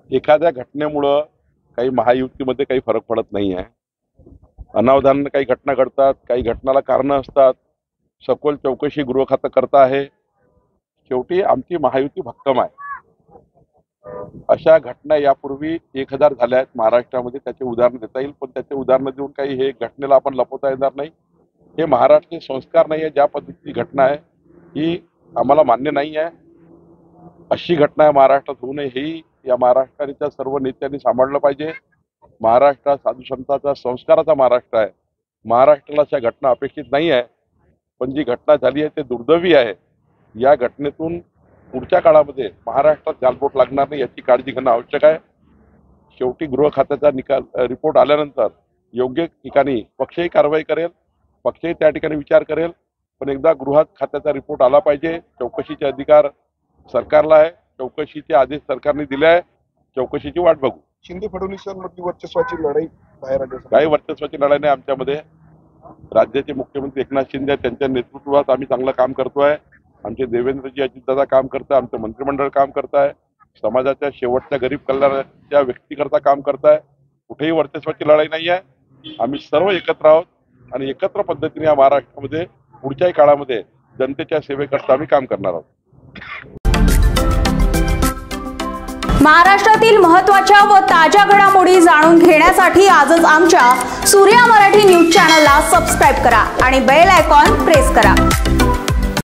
एखाद्या घटनेमुळे काही महायुतीमध्ये काही फरक पडत नाही आहे। अनावधानाने काही घटना घडतात, काही घटनाला कारण असतात। सखोल चौकशी गृह खातं करत आहे। शेवटी आमची महायुती भक्कम आहे। अशा घटना यापूर्वी 1000 झाल्या आहेत महाराष्ट्रामध्ये, त्याचे उदाहरण देता येईल, पण त्याचे उदाहरण देऊन काही हे घटनेला आपण लपवता येणार नाही। हे महाराष्ट्राचे संस्कार नाही आहे। ज्या पद्धतीची घटना आहे ही आम्हाला मान्य नाही आहे। अशी घटना महाराष्ट्रात होऊ नये ही या महाराष्ट्राच्या सर्व नेत्यांनी सांभाळलं पाहिजे। महाराष्ट्र साधू संतांचा संस्काराचा महाराष्ट्र आहे। महाराष्ट्राला अशा घटना अपेक्षित नाही आहे, पण जी घटना झाली आहे ते दुर्दैवी आहे। या घटनेतून पुढच्या काळामध्ये महाराष्ट्रात गालबोट लागणार नाही याची काळजी घेणं आवश्यक आहे। शेवटी गृह खात्याचा रिपोर्ट आल्यानंतर योग्य ठिकाणी पक्षही कारवाई करेल, पक्षही त्या ठिकाणी विचार करेल, पण एकदा गृह खात्याचा रिपोर्ट आला पाहिजे। चौकशीचे अधिकार सरकारला आहे, चौकशीचे आदेश सरकारने दिले आहे, चौकशीची वाट बघू। शिंदे फडणवीसांमध्ये वर्चस्वाची लढाई बाहेर आली। काही वर्चस्वाची लढाई नाही आमच्यामध्ये। राज्याचे मुख्यमंत्री एकनाथ शिंदे त्यांच्या नेतृत्वात आम्ही चांगलं काम करतोय। आमचे देवेंद्रजी अजितदादा काम करत आहे, आमचं मंत्रिमंडळ काम करत आहे, समाजाच्या शेवटच्या गरीब कल्याणाच्या व्यक्तीकरता काम करत आहे। कुठेही वर्चस्वाची लढाई नाही आहे। आम्ही सर्व एकत्र आहोत आणि एकत्र पद्धतीने या महाराष्ट्रामध्ये पुढच्याही काळामध्ये जनतेच्या सेवेकरता आम्ही काम करणार आहोत। महाराष्ट्रातील महत्त्वाच्या व ताज्या घडामोडी जाणून घेण्यासाठी आजच आमच्या सूर्या मराठी न्यूज चॅनलला सबस्क्राईब करा आणि बेल आयकॉन प्रेस करा।